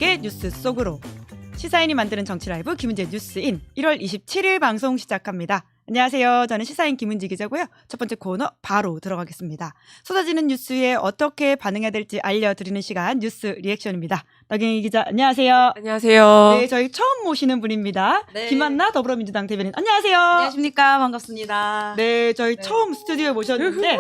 함께 뉴스 속으로 시사인이 만드는 정치 라이브 김은지의 뉴스인 1월 27일 방송 시작합니다. 안녕하세요. 저는 시사인 김은지 기자고요. 첫 번째 코너 바로 들어가겠습니다. 쏟아지는 뉴스에 어떻게 반응해야 될지 알려드리는 시간 뉴스 리액션입니다. 나경희 기자 안녕하세요. 안녕하세요. 네, 저희 처음 모시는 분입니다. 네. 김한나 더불어민주당 대변인 안녕하세요. 안녕하십니까. 반갑습니다. 네, 저희 처음 스튜디오에 모셨는데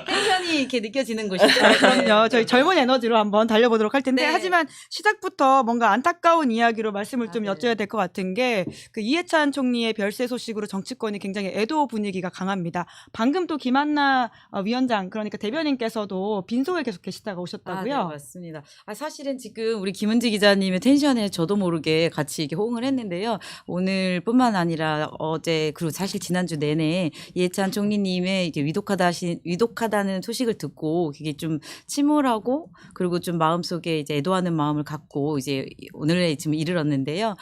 텐션이 이렇게 느껴지는 곳이죠. 그럼요. 저희 젊은 에너지로 한번 달려보도록 할 텐데 네. 하지만 시작부터 뭔가 안타까운 이야기로 말씀을 좀 네. 여쭤야 될 것 같은 게 그 이해찬 총리의 별세 소식으로 정치권이 굉장히 애도 분위기가 강합니다. 방금 또 김한나 위원장 그러니까 대변인께서도 빈소에 계속 계시다가 오셨다고요? 네, 맞습니다. 사실은 지금 우리 김은지 기자님의 텐션에 저도 모르게 같이 이렇게 호응을 했는데요. 오늘뿐만 아니라 어제 그리고 사실 지난주 내내 이해찬 총리님의 이게 위독하다는 소식을 듣고 이게 좀 침울하고 그리고 좀 마음속에 이제 애도하는 마음을 갖고 이제 오늘에 지금 이르렀는데요.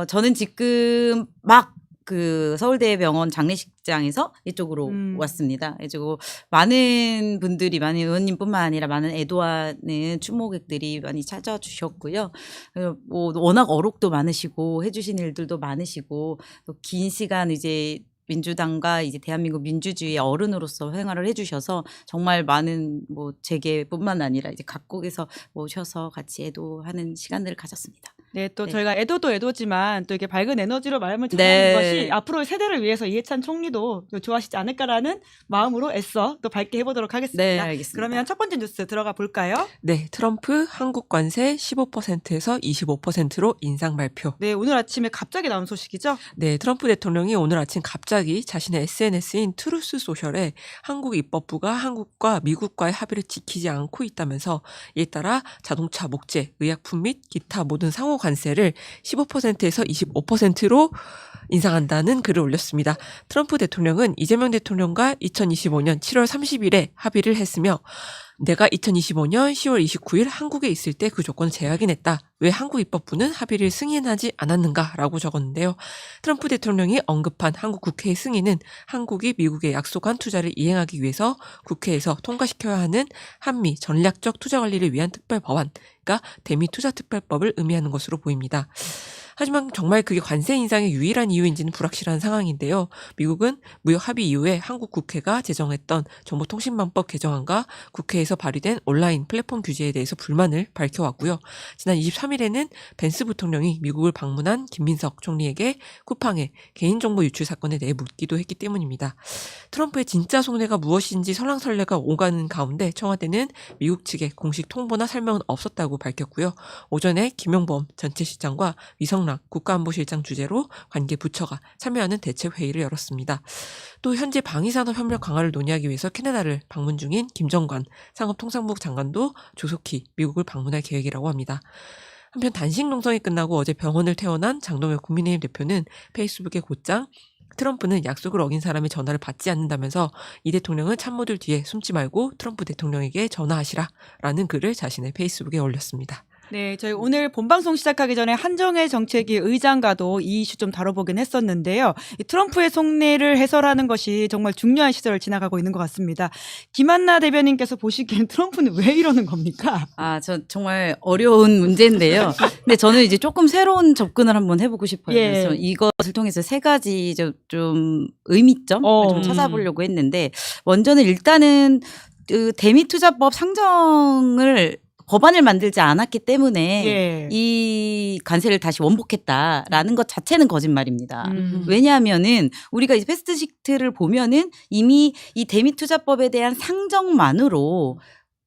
저는 지금 막 그 서울대병원 장례식장에서 이쪽으로 왔습니다. 그래가지고 많은 분들이 많은 의원님뿐만 아니라 많은 애도하는 추모객들이 많이 찾아주셨고요. 뭐 워낙 어록도 많으시고 해주신 일들도 많으시고 또 긴 시간 이제 민주당과 이제 대한민국 민주주의의 어른으로서 생활을 해주셔서 정말 많은 뭐 재계뿐만 아니라 이제 각국에서 모셔서 같이 애도하는 시간들을 가졌습니다. 네, 또 네. 저희가 애도도 애도지만 또 이렇게 밝은 에너지로 마음을 전하는 네. 것이 앞으로의 세대를 위해서 이해찬 총리도 좋아하시지 않을까라는 마음으로 애써 또 밝게 해보도록 하겠습니다. 네, 알겠습니다. 그러면 첫 번째 뉴스 들어가 볼까요? 네, 트럼프 한국 관세 15%에서 25%로 인상 발표. 네, 오늘 아침에 갑자기 나온 소식이죠? 네, 트럼프 대통령이 오늘 아침 갑자기 자신의 SNS인 트루스 소셜에 한국 입법부가 한국과 미국과의 합의를 지키지 않고 있다면서 이에 따라 자동차, 목재, 의약품 및 기타 모든 상호 관세를 15%에서 25%로 인상한다는 글을 올렸습니다. 트럼프 대통령은 이재명 대통령과 2025년 7월 30일에 합의를 했으며 내가 2025년 10월 29일 한국에 있을 때 그 조건을 재확인했다. 왜 한국 입법부는 합의를 승인하지 않았는가라고 적었는데요. 트럼프 대통령이 언급한 한국 국회의 승인은 한국이 미국에 약속한 투자를 이행하기 위해서 국회에서 통과시켜야 하는 한미 전략적 투자 관리를 위한 특별 법안, 그러니까 대미 투자 특별법을 의미하는 것으로 보입니다. 하지만 정말 그게 관세 인상의 유일한 이유인지는 불확실한 상황인데요. 미국은 무역 합의 이후에 한국 국회가 제정했던 정보통신망법 개정안과 국회에서 발의된 온라인 플랫폼 규제에 대해서 불만을 밝혀왔고요. 지난 23일에는 벤스 부통령이 미국을 방문한 김민석 총리에게 쿠팡의 개인정보 유출 사건에 대해 묻기도 했기 때문입니다. 트럼프의 진짜 속내가 무엇인지 설랑설레가 오가는 가운데 청와대는 미국 측에 공식 통보나 설명은 없었다고 밝혔고요. 오전에 김용범 전체실장과 위성락 국가안보실장 주재로 관계 부처가 참여하는 대책회의를 열었습니다. 또 현재 방위산업 협력 강화를 논의하기 위해서 캐나다를 방문 중인 김정관 상업통상부 장관도 조속히 미국을 방문할 계획이라고 합니다. 한편 단식 농성이 끝나고 어제 병원을 퇴원한 장동혁 국민의힘 대표는 페이스북에 곧장 트럼프는 약속을 어긴 사람의 전화를 받지 않는다면서 이 대통령은 참모들 뒤에 숨지 말고 트럼프 대통령에게 전화하시라라는 글을 자신의 페이스북에 올렸습니다. 네, 저희 오늘 본방송 시작하기 전에 한정혜 정책위 의장과도 이 이슈 좀 다뤄보긴 했었는데요. 이 트럼프의 속내를 해설하는 것이 정말 중요한 시절을 지나가고 있는 것 같습니다. 김한나 대변인께서 보시기엔 트럼프는 왜 이러는 겁니까? 저 정말 어려운 문제인데요. 근데 저는 이제 조금 새로운 접근을 한번 해보고 싶어요. 예. 그래서 이것을 통해서 세 가지 좀 의미점을 좀 찾아보려고 했는데 먼저는 일단은 그 대미투자법 상정을 법안을 만들지 않았기 때문에 예. 이 관세를 다시 원복했다라는 것 자체는 거짓말입니다. 왜냐하면은 우리가 이제 패스트식트를 보면은 이미 이 대미투자법에 대한 상정만으로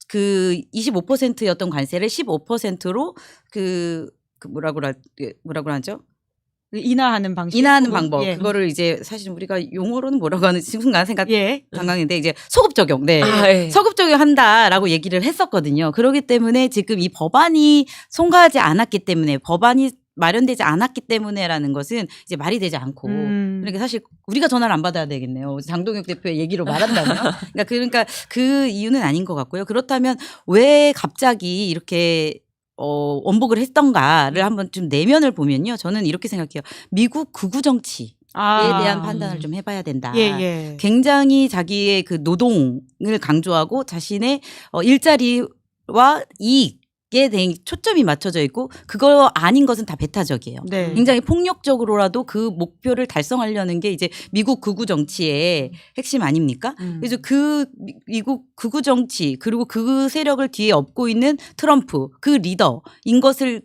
그 25%였던 관세를 15%로 뭐라고 하죠? 인하하는 방식. 인하하는 방법. 예. 그거를 이제 사실 우리가 용어로는 뭐라고 하는지 순간 생각 예. 강강인데 이제 소급 적용. 네. 예. 소급 적용한다라고 얘기를 했었거든요. 그렇기 때문에 지금 이 법안이 송가하지 않았기 때문에 법안이 마련되지 않았기 때문에라는 것은 이제 말이 되지 않고 그러니까 사실 우리가 전화를 안 받아야 되겠네요. 장동혁 대표의 얘기로 말한다면 그러니까 그 이유는 아닌 것 같고요. 그렇다면 왜 갑자기 이렇게 원복을 했던가를 한번 좀 내면을 보면요. 저는 이렇게 생각해요. 미국 극우 정치에 대한 판단을 좀 해봐야 된다. 예. 굉장히 자기의 그 노동을 강조하고 자신의 일자리와 이익 대해 초점이 맞춰져 있고 그거 아닌 것은 다 배타적이에요. 네. 굉장히 폭력적으로라도 그 목표를 달성하려는 게 이제 미국 극우 정치의 핵심 아닙니까? 그래서 그 미국 극우 정치 그리고 그 세력을 뒤에 업고 있는 트럼프 그 리더인 것을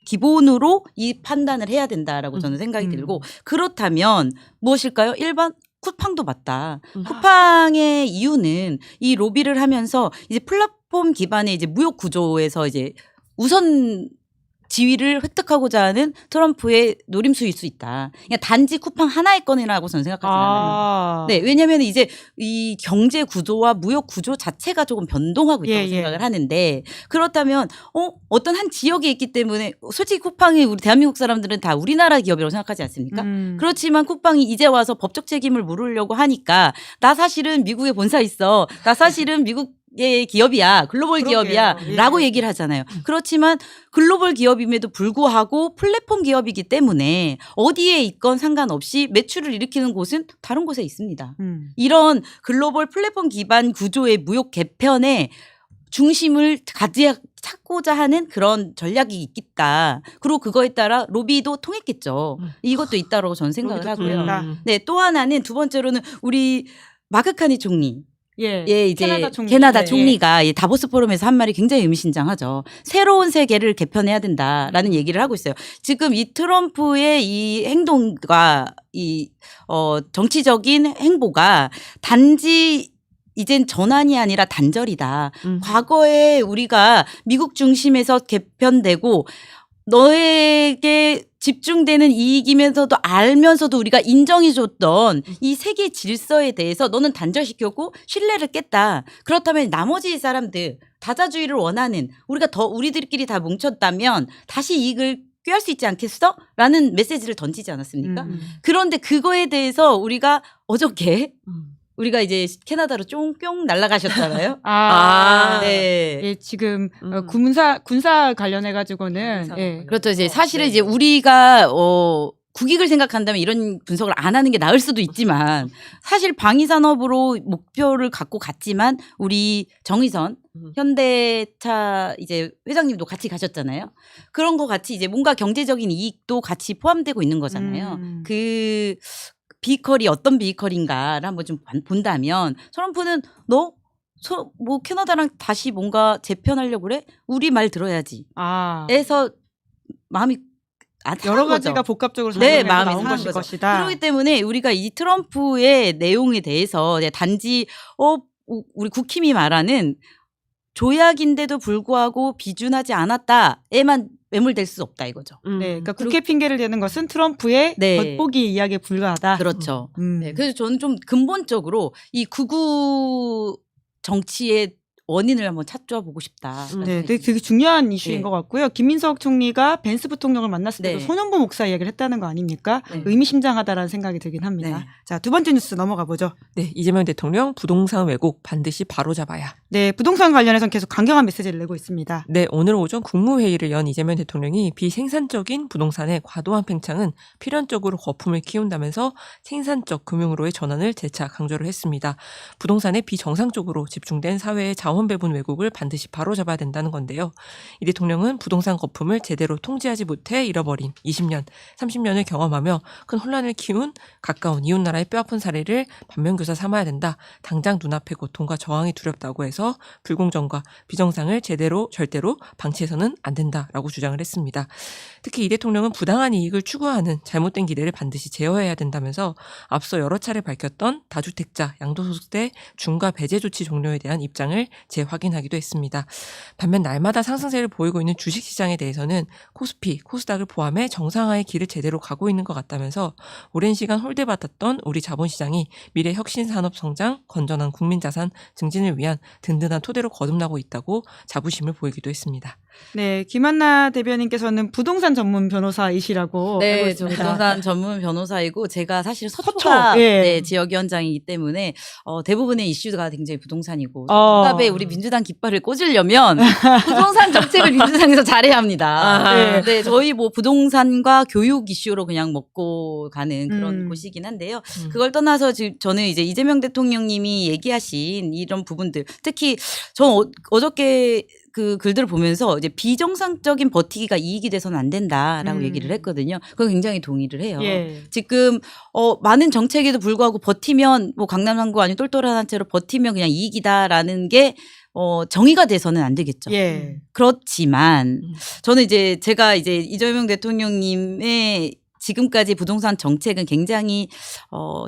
기본으로 이 판단을 해야 된다라고 저는 생각이 들고 그렇다면 무엇일까요? 일반 쿠팡도 맞다. 쿠팡의 이유는 이 로비를 하면서 이제 플랫폼 기반의 이제 무역 구조에서 이제 우선 지위를 획득하고자 하는 트럼프의 노림수일 수 있다. 그냥 단지 쿠팡 하나의 건이라고 저는 생각하지 않아요. 네, 왜냐하면 이제 이 경제 구조와 무역 구조 자체가 조금 변동하고 있다고 생각을 하는데 그렇다면 어떤 한 지역에 있기 때문에 솔직히 쿠팡이 우리 대한민국 사람들은 다 우리나라 기업이라고 생각하지 않습니까? 그렇지만 쿠팡이 이제 와서 법적 책임을 물으려고 하니까 나 사실은 미국에 본사 있어. 나 사실은 미국 의 기업이야. 글로벌 기업이야. 라고 얘기를 하잖아요. 그렇지만 글로벌 기업임에도 불구하고 플랫폼 기업이기 때문에 어디에 있건 상관없이 매출을 일으키는 곳은 다른 곳에 있습니다. 이런 글로벌 플랫폼 기반 구조의 무역 개편의 중심을 찾고자 하는 그런 전략이 있겠다. 그리고 그거에 따라 로비도 통했겠죠. 이것도 있다고 저는 생각을 하고요. 네, 또 하나는 두 번째로는 우리 마크 카니 총리. 이제 캐나다 총리가 다보스 포럼에서 한 말이 굉장히 의미심장하죠. 새로운 세계를 개편해야 된다라는 얘기를 하고 있어요. 지금 이 트럼프의 이 행동과 이 정치적인 행보가 단지 이젠 전환이 아니라 단절이다. 과거에 우리가 미국 중심에서 개편되고 너에게 집중되는 이익이면서도 알면서도 우리가 인정해줬던 이 세계 질서에 대해서 너는 단절시켰고 신뢰를 깼다. 그렇다면 나머지 사람들 다자주의를 원하는 우리가 더 우리들끼리 다 뭉쳤다면 다시 이익을 꾀할 수 있지 않겠어? 라는 메시지를 던지지 않았습니까? 그런데 그거에 대해서 우리가 어저께 우리가 이제 캐나다로 쫑뿅 날아가셨잖아요. 네. 예, 지금 군사 관련해 가지고는 그렇죠. 이제 사실은 이제 우리가 국익을 생각한다면 이런 분석을 안 하는 게 나을 수도 있지만 사실 방위 산업으로 목표를 갖고 갔지만 우리 정의선 현대차 이제 회장님도 같이 가셨잖아요. 그런 거 같이 이제 뭔가 경제적인 이익도 같이 포함되고 있는 거잖아요. 그 비커리 어떤 비커리인가를 한번 좀 본다면 트럼프는 너 뭐 캐나다랑 다시 뭔가 재편하려고 그래? 우리 말 들어야지. 해서 마음이 여러 가지가 거죠. 복합적으로 네, 마음이 마음이 상한 거죠. 것이다. 그렇기 때문에 우리가 이 트럼프의 내용에 대해서 단지 우리 국힘이 말하는 조약인데도 불구하고 비준하지 않았다에만 매몰될 수 없다 이거죠. 네, 그러니까 국회 핑계를 대는 것은 트럼프의 겉보기 이야기에 불과하다. 그렇죠. 네, 그래서 저는 좀 근본적으로 이 극우 정치의 원인을 한번 찾아보고 싶다. 네, 되게 중요한 이슈인 것 같고요. 김민석 총리가 벤스 부통령을 만났을 때도 소년보 목사 이야기를 했다는 거 아닙니까? 의미심장하다라는 생각이 들긴 합니다. 자, 두 번째 뉴스 넘어가 보죠. 네, 이재명 대통령 부동산 왜곡 반드시 바로잡아야. 네, 부동산 관련해서는 계속 강경한 메시지를 내고 있습니다. 네, 오늘 오전 국무회의를 연 이재명 대통령이 비생산적인 부동산의 과도한 팽창은 필연적으로 거품을 키운다면서 생산적 금융으로의 전환을 재차 강조를 했습니다. 부동산에 비정상적으로 집중된 사회의 자원 배분 왜곡을 반드시 바로잡아야 된다는 건데요. 이 대통령은 부동산 거품을 제대로 통제하지 못해 잃어버린 20년, 30년을 경험하며 큰 혼란을 키운 가까운 이웃나라의 뼈아픈 사례를 반면교사 삼아야 된다. 당장 눈앞의 고통과 저항이 두렵다고 해서 불공정과 비정상을 절대로 방치해서는 안 된다라고 주장을 했습니다. 특히 이 대통령은 부당한 이익을 추구하는 잘못된 기대를 반드시 제어해야 된다면서 앞서 여러 차례 밝혔던 다주택자, 양도소득세 중과 배제 조치 종료에 대한 입장을 재확인하기도 했습니다. 반면 날마다 상승세를 보이고 있는 주식시장에 대해서는 코스피, 코스닥을 포함해 정상화의 길을 제대로 가고 있는 것 같다면서 오랜 시간 홀대받았던 우리 자본시장이 미래 혁신 산업 성장, 건전한 국민자산 증진을 위한 든든한 토대로 거듭나고 있다고 자부심을 보이기도 했습니다. 네, 김한나 대변인께서는 부동산 전문 변호사이시라고 알고 있습니다. 부동산 전문 변호사이고 제가 사실 서초가 지역위원장이기 때문에 대부분의 이슈가 굉장히 부동산이고 정답에 우리 민주당 깃발을 꽂으려면 부동산 정책을 민주당에서 잘해야 합니다. 네, 저희 뭐 부동산과 교육 이슈로 그냥 먹고 가는 그런 곳이긴 한데요. 그걸 떠나서 저는 이제 이재명 대통령님이 얘기하신 이런 부분들, 특히 전 어저께 그 글들을 보면서 이제 비정상적인 버티기가 이익이 돼서는 안 된다라고 얘기를 했거든요. 그건 굉장히 동의를 해요. 예. 지금 많은 정책에도 불구하고 버티면 뭐 강남상구 아니면 똘똘한 채로 버티면 그냥 이익이다라는 게 정의가 돼서는 안 되겠죠. 예. 그렇지만 저는 이제 제가 이제 이재명 대통령님의 지금까지 부동산 정책은 굉장히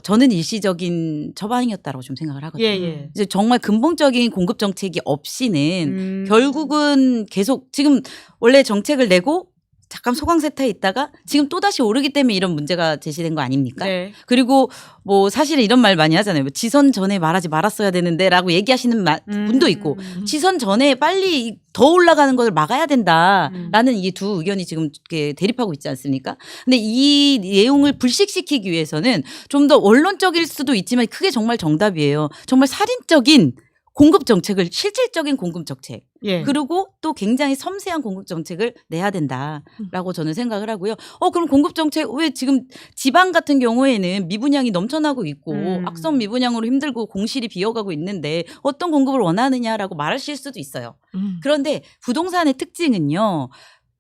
저는 일시적인 처방이었다고 좀 생각을 하거든요. 예, 예. 이제 정말 근본적인 공급 정책이 없이는 결국은 계속 지금 원래 정책을 내고 잠깐 소강세타에 있다가 지금 또다시 오르기 때문에 이런 문제가 제시된 거 아닙니까? 네. 그리고 뭐 사실은 이런 말 많이 하잖아요. 뭐 지선 전에 말하지 말았어야 되는데 라고 얘기하시는 분도 있고 지선 전에 빨리 더 올라가는 걸 막아야 된다라는 이 두 의견이 지금 이렇게 대립하고 있지 않습니까? 근데 이 내용을 불식시키기 위해서는 좀 더 원론적일 수도 있지만 그게 정말 정답이에요. 정말 살인적인 공급 정책을 실질적인 공급 정책 예. 그리고 또 굉장히 섬세한 공급 정책을 내야 된다라고 저는 생각을 하고요. 그럼 공급 정책 왜 지금 지방 같은 경우에는 미분양이 넘쳐나고 있고 악성 미분양으로 힘들고 공실이 비어가고 있는데 어떤 공급을 원하느냐라고 말하실 수도 있어요. 그런데 부동산의 특징은요.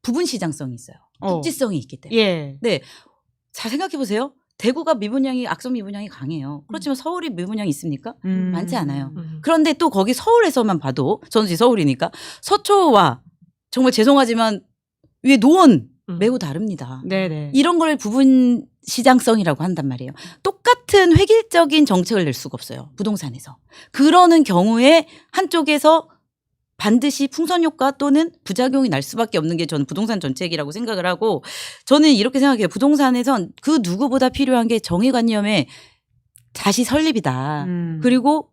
부분 시장성이 있어요. 국지성이 있기 때문에. 예. 네. 잘 생각해 보세요. 대구가 미분양이 악성 미분양이 강해요. 그렇지만 서울이 미분양이 있습니까? 많지 않아요. 그런데 또 거기 서울에서만 봐도 저는 지금 서울이니까 서초와 정말 죄송하지만 위에 노원 매우 다릅니다. 네네. 이런 걸 부분 시장성이라고 한단 말이에요. 똑같은 획일적인 정책을 낼 수가 없어요. 부동산에서. 그러는 경우에 한쪽에서 반드시 풍선 효과 또는 부작용이 날 수밖에 없는 게 저는 부동산 정책이라고 생각을 하고 저는 이렇게 생각해요. 부동산에선 그 누구보다 필요한 게 정의관념의 다시 설립이다. 그리고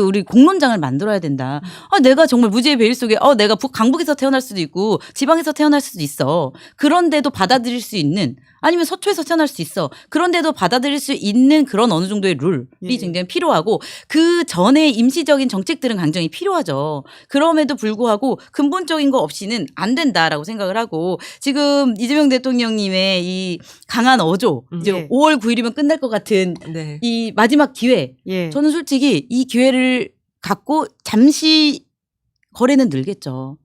우리 공론장을 만들어야 된다. 내가 정말 무지의 베일 속에 내가 강북에서 태어날 수도 있고 지방에서 태어날 수도 있어. 그런데도 받아들일 수 있는 아니면 서초에서 태어날 수 있어. 그런데도 받아들일 수 있는 그런 어느 정도의 룰이 굉장히 필요하고 그 전에 임시적인 정책들은 굉장히 필요하죠. 그럼에도 불구하고 근본적인 거 없이는 안 된다라고 생각을 하고 지금 이재명 대통령님의 이 강한 어조 이제 5월 9일이면 끝날 것 같은 네. 이 마지막 기회 저는 솔직히 이 기회를 갖고 잠시 거래는 늘겠죠.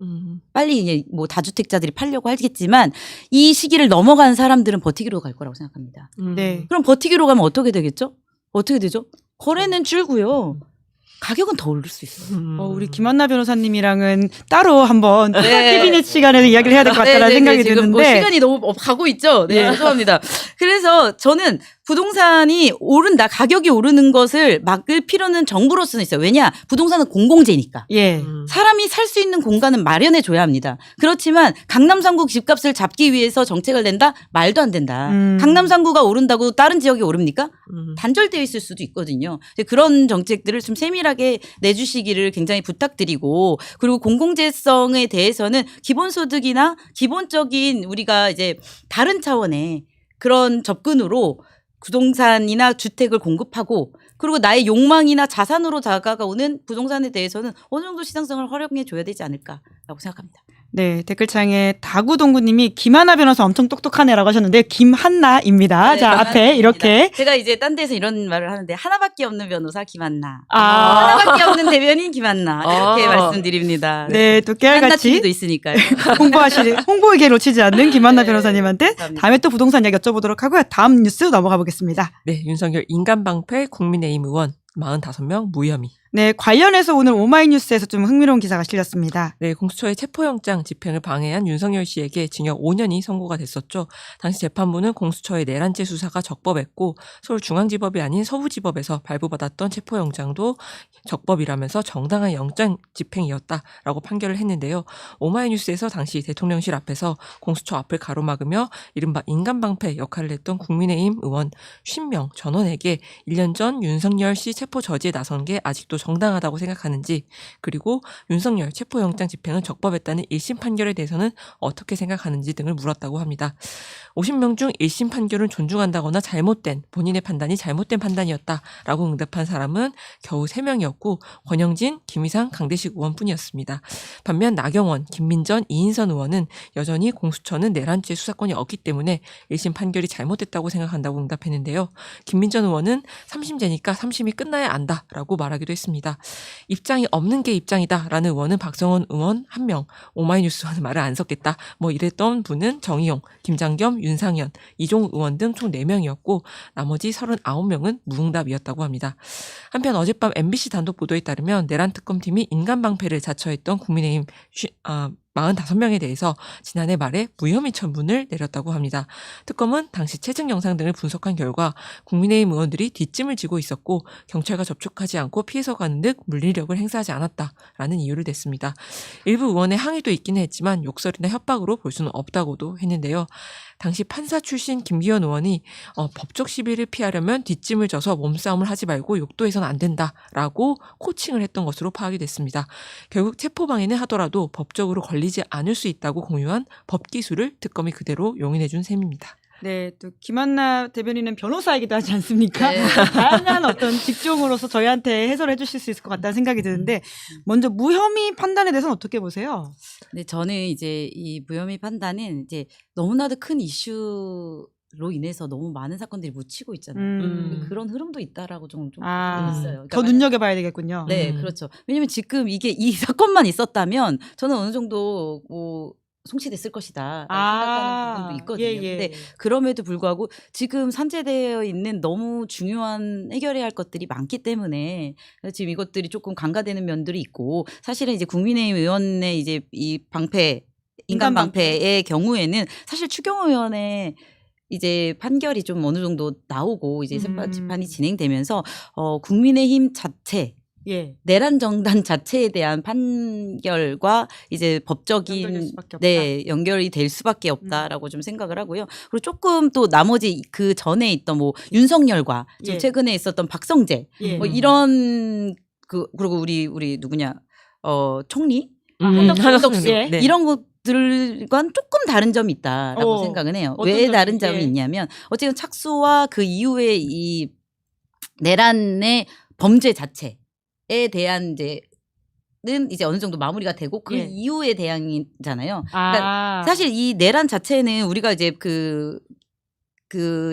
빨리 이제 뭐 다주택자들이 팔려고 하겠지만 이 시기를 넘어간 사람들은 버티기로 갈 거라고 생각합니다. 네. 그럼 버티기로 가면 어떻게 되겠죠? 어떻게 되죠? 거래는 줄고요. 가격은 더 오를 수 있어요. 우리 김한나 변호사님이랑은 따로 한번 네. 캐비넷 시간에는 이야기를 해야 될 것 같다는 생각이 지금 드는데 뭐 시간이 너무 가고 있죠. 네, 죄송합니다. 그래서 저는 부동산이 오른다, 가격이 오르는 것을 막을 필요는 정부로서는 있어요. 왜냐? 부동산은 공공재니까. 예. 사람이 살 수 있는 공간은 마련해 줘야 합니다. 그렇지만 강남 3구 집값을 잡기 위해서 정책을 낸다? 말도 안 된다. 강남 3구가 오른다고 다른 지역이 오릅니까? 단절되어 있을 수도 있거든요. 그런 정책들을 좀 세밀하게 내주시기를 굉장히 부탁드리고 그리고 공공재성에 대해서는 기본소득이나 기본적인 우리가 이제 다른 차원의 그런 접근으로 부동산이나 주택을 공급하고 그리고 나의 욕망이나 자산으로 다가오는 부동산에 대해서는 어느 정도 시장성을 활용해 줘야 되지 않을까라고 생각합니다. 네, 댓글창에 다구동구님이 김한나 변호사 엄청 똑똑하네라고 하셨는데 김한나입니다. 네, 자, 앞에 김한나입니다. 이렇게 제가 이제 딴 데서 이런 말을 하는데 하나밖에 없는 변호사 김한나, 아. 하나밖에 없는 대변인 김한나 이렇게 말씀드립니다. 네, 또 한나 깨알같이 TV도 있으니까요. 홍보의 기회 놓치지 않는 김한나 네, 변호사님한테 감사합니다. 다음에 또 부동산 이야기 여쭤보도록 하고요. 다음 뉴스 넘어가 보겠습니다. 네, 윤석열 인간방패 국민의힘 의원 45명 무혐의. 네, 관련해서 오늘 오마이뉴스에서 좀 흥미로운 기사가 실렸습니다. 네, 공수처의 체포영장 집행을 방해한 윤석열 씨에게 징역 5년이 선고가 됐었죠. 당시 재판부는 공수처의 내란죄 수사가 적법했고 서울중앙지법이 아닌 서부지법에서 발부받았던 체포영장도 적법이라면서 정당한 영장 집행이었다라고 판결을 했는데요. 오마이뉴스에서 당시 대통령실 앞에서 공수처 앞을 가로막으며 이른바 인간방패 역할을 했던 국민의힘 의원 50명 전원에게 1년 전 윤석열 씨 체포 저지에 나선 게 아직도 정당하다고 생각하는지 그리고 윤석열 체포영장 집행은 적법했다는 1심 판결에 대해서는 어떻게 생각하는지 등을 물었다고 합니다. 50명 중 1심 판결은 존중한다거나 본인의 판단이 잘못된 판단이었다라고 응답한 사람은 겨우 3명이었고 권영진, 김희상, 강대식 의원뿐이었습니다. 반면 나경원, 김민전, 이인선 의원은 여전히 공수처는 내란죄 수사권이 없기 때문에 1심 판결이 잘못됐다고 생각한다고 응답했는데요. 김민전 의원은 3심제니까 3심이 끝나야 안다라고 말하기도 했습니다. 했습니다. 입장이 없는 게 입장이다라는 의원은 박성원 의원 1명, 오마이뉴스와는 말을 안 섞겠다. 뭐 이랬던 분은 정의용, 김장겸, 윤상현, 이종 의원 등 총 4명이었고 나머지 39명은 무응답이었다고 합니다. 한편 어젯밤 MBC 단독 보도에 따르면 내란 특검팀이 인간 방패를 자처했던 국민의힘 45명에 대해서 지난해 말에 무혐의 처분을 내렸다고 합니다. 특검은 당시 채증 영상 등을 분석한 결과 국민의힘 의원들이 뒷짐을 지고 있었고 경찰과 접촉하지 않고 피해서 가는 듯 물리력을 행사하지 않았다라는 이유를 댔습니다. 일부 의원의 항의도 있기는 했지만 욕설이나 협박으로 볼 수는 없다고도 했는데요. 당시 판사 출신 김기현 의원이 법적 시비를 피하려면 뒷짐을 져서 몸싸움을 하지 말고 욕도해서는 안 된다라고 코칭을 했던 것으로 파악이 됐습니다. 결국 체포방해는 하더라도 법적으로 걸리지 않을 수 있다고 공유한 법기술을 특검이 그대로 용인해 준 셈입니다. 네, 또 김한나 대변인은 변호사이기도 하지 않습니까? 네. 다양한 어떤 직종으로서 저희한테 해설을 해주실 수 있을 것 같다는 생각이 드는데 먼저 무혐의 판단에 대해서는 어떻게 보세요? 네, 저는 이제 이 무혐의 판단은 이제 너무나도 큰 이슈로 인해서 너무 많은 사건들이 묻히고 있잖아요. 그런 흐름도 있다라고 좀 있어요. 더 눈여겨봐야 되겠군요. 네, 그렇죠. 왜냐면 지금 이게 이 사건만 있었다면 저는 어느 정도 뭐 송치됐을 것이다 생각하는 부분도 있거든요. 근데 그럼에도 불구하고 지금 산재되어 있는 너무 중요한 해결해야 할 것들이 많기 때문에 지금 이것들이 조금 간과되는 면들이 있고 사실은 이제 국민의힘 의원의 이제 이 인간 방패의 경우에는 사실 추경 의원의 이제 판결이 좀 어느 정도 나오고 이제 재판이 진행되면서 국민의힘 자체 내란 정당 자체에 대한 판결과 이제 법적인 연결이 될 수밖에 없다라고 좀 생각을 하고요. 그리고 조금 또 나머지 그 전에 있던 뭐 윤석열과 지금 최근에 있었던 박성재 뭐 이런 그리고 우리 누구냐 총리 한덕수 이런 것들과는 조금 다른 점이 있다라고 생각은 해요. 왜 다른 점이 있냐면 어쨌든 착수와 그 이후에 이 내란의 범죄 자체 에 대한 이제 어느 정도 마무리가 되고 그 이후에 대항이잖아요. 그러니까 사실 이 내란 자체는 우리가 이제 그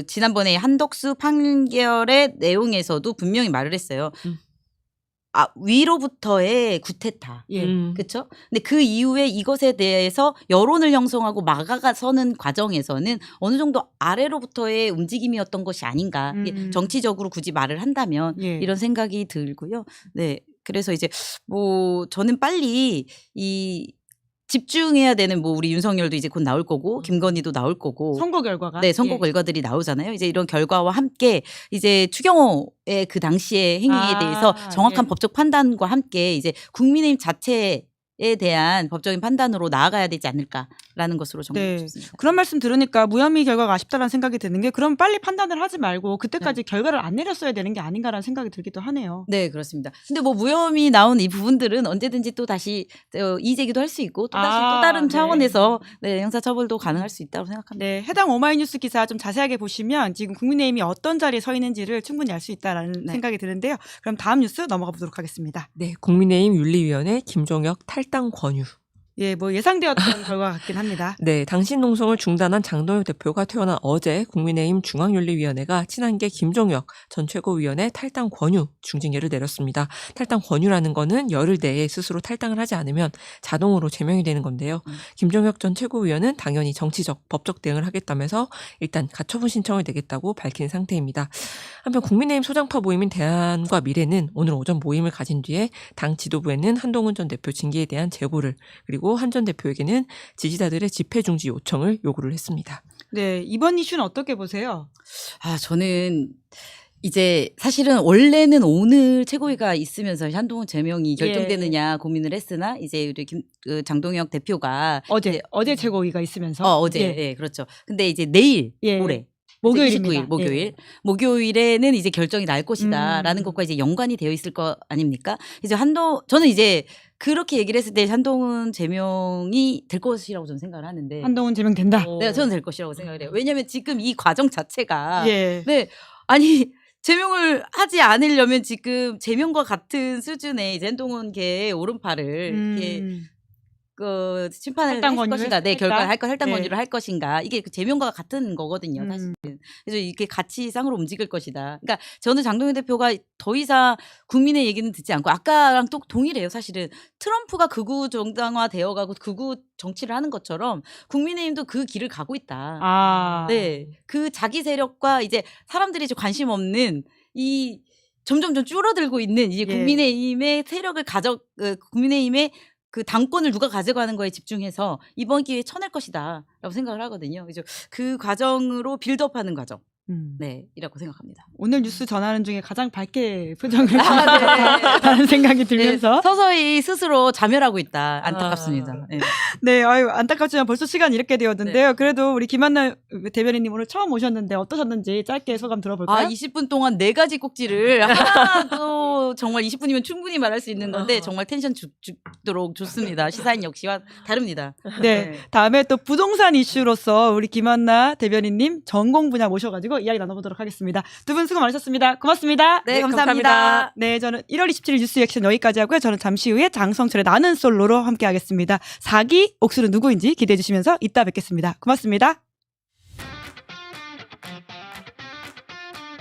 지난번에 한덕수 판결의 내용에서도 분명히 말을 했어요. 위로부터의 구테타. 그렇죠? 근데 그 이후에 이것에 대해서 여론을 형성하고 막아서는 과정에서는 어느 정도 아래로부터의 움직임이었던 것이 아닌가. 정치적으로 굳이 말을 한다면 이런 생각이 들고요. 네. 그래서 이제 뭐 저는 빨리 집중해야 되는 뭐 우리 윤석열도 이제 곧 나올 거고 김건희도 나올 거고 선거 결과가 선거 결과들이 나오잖아요. 이제 이런 결과와 함께 이제 추경호의 그 당시의 행위에 대해서 정확한 법적 판단과 함께 이제 국민의힘 자체에 대한 법적인 판단으로 나아가야 되지 않을까라는 것으로 정리해 주셨습니다. 그런 말씀 들으니까 무혐의 결과가 아쉽다는 생각이 드는 게 그럼 빨리 판단을 하지 말고 그때까지 결과를 안 내렸어야 되는 게 아닌가라는 생각이 들기도 하네요. 네, 그렇습니다. 근데 뭐 무혐의 나온 이 부분들은 언제든지 또 다시 이의제기도 할 수 있고 또 다시 또 다른 차원에서 형사처벌도 가능할 수 있다고 생각합니다. 네, 해당 오마이뉴스 기사 좀 자세하게 보시면 지금 국민의힘이 어떤 자리에 서 있는지를 충분히 알 수 있다라는 생각이 드는데요. 그럼 다음 뉴스 넘어가 보도록 하겠습니다. 네, 국민의힘 윤리위원회 김종혁 탈당 권유. 예, 뭐 예상되었던 결과 같긴 합니다. 네, 당신 농성을 중단한 장동혁 대표가 퇴원한 어제 국민의힘 중앙윤리위원회가 친한계 김종혁 전 최고위원의 탈당 권유 중징계를 내렸습니다. 탈당 권유라는 거는 열흘 내에 스스로 탈당을 하지 않으면 자동으로 제명이 되는 건데요. 김종혁 전 최고위원은 당연히 정치적, 법적 대응을 하겠다면서 일단 가처분 신청을 내겠다고 밝힌 상태입니다. 한편 국민의힘 소장파 모임인 대안과 미래는 오늘 오전 모임을 가진 뒤에 당 지도부에는 한동훈 전 대표 징계에 대한 재고를 그리고 한 전 대표에게는 지지자들의 집회 중지 요청을 요구를 했습니다. 네, 이번 이슈는 어떻게 보세요? 저는 이제 사실은 원래는 오늘 최고위가 있으면서 한동훈 제명이 결정되느냐 고민을 했으나 이제 우리 장동혁 대표가 어제 최고위가 있으면서 어제 그렇죠. 근데 이제 내일 모레 목요일입니다. 29일 목요일에는 이제 결정이 날 것이다라는 것과 이제 연관이 되어 있을 거 아닙니까? 이제 저는 이제 그렇게 얘기를 했을 때 한동훈 제명이 될 것이라고 저는 생각을 하는데 한동훈 제명 된다. 네, 저는 될 것이라고 생각을 해요. 왜냐하면 지금 이 과정 자체가 아니 제명을 하지 않으려면 지금 제명과 같은 수준의 이제 한동훈 계의 오른팔을 이렇게 그 심판을 할당 할 권유를 것인가, 네, 했다. 결과를 할당 네. 권유를 할 것인가, 이게 그 제명과 같은 거거든요, 사실은. 그래서 이게 가치상으로 움직일 것이다. 그러니까 저는 장동현 대표가 더 이상 국민의 얘기는 듣지 않고 아까랑 또 동일해요, 사실은. 트럼프가 극우 정당화 되어가고 극우 정치를 하는 것처럼 국민의힘도 그 길을 가고 있다. 아. 네, 그 자기 세력과 이제 사람들이 좀 관심 없는 이 점점 줄어들고 있는 이제 예. 국민의힘의 세력을 국민의힘의 그 당권을 누가 가져가는 거에 집중해서 이번 기회에 쳐낼 것이다라고 생각을 하거든요. 그래서 그 과정으로 빌드업하는 과정, 네, 이라고 생각합니다. 오늘 뉴스 전하는 중에 가장 밝게 표정을 네. 하는 생각이 들면서 네, 서서히 스스로 자멸하고 있다. 안타깝습니다. 네. 네, 아유 안타깝지만 벌써 시간이 이렇게 되었는데요. 그래도 우리 김한나 대변인님 오늘 처음 오셨는데 어떠셨는지 짧게 소감 들어볼까요? 20분 동안 4가지 꼭지를 하나도 정말 20분이면 충분히 말할 수 있는 건데 정말 텐션 죽도록 좋습니다. 시사인 역시와 다릅니다. 네, 다음에 또 부동산 이슈로서 우리 김한나 대변인님 전공 분야 모셔가지고 이야기 나눠보도록 하겠습니다. 두 분 수고 많으셨습니다. 고맙습니다. 네, 감사합니다. 네, 저는 1월 27일 뉴스 액션 여기까지 하고요. 저는 잠시 후에 장성철의 나는 솔로로 함께 하겠습니다. 4기 옥수는 누구인지 기대해 주시면서 이따 뵙겠습니다. 고맙습니다.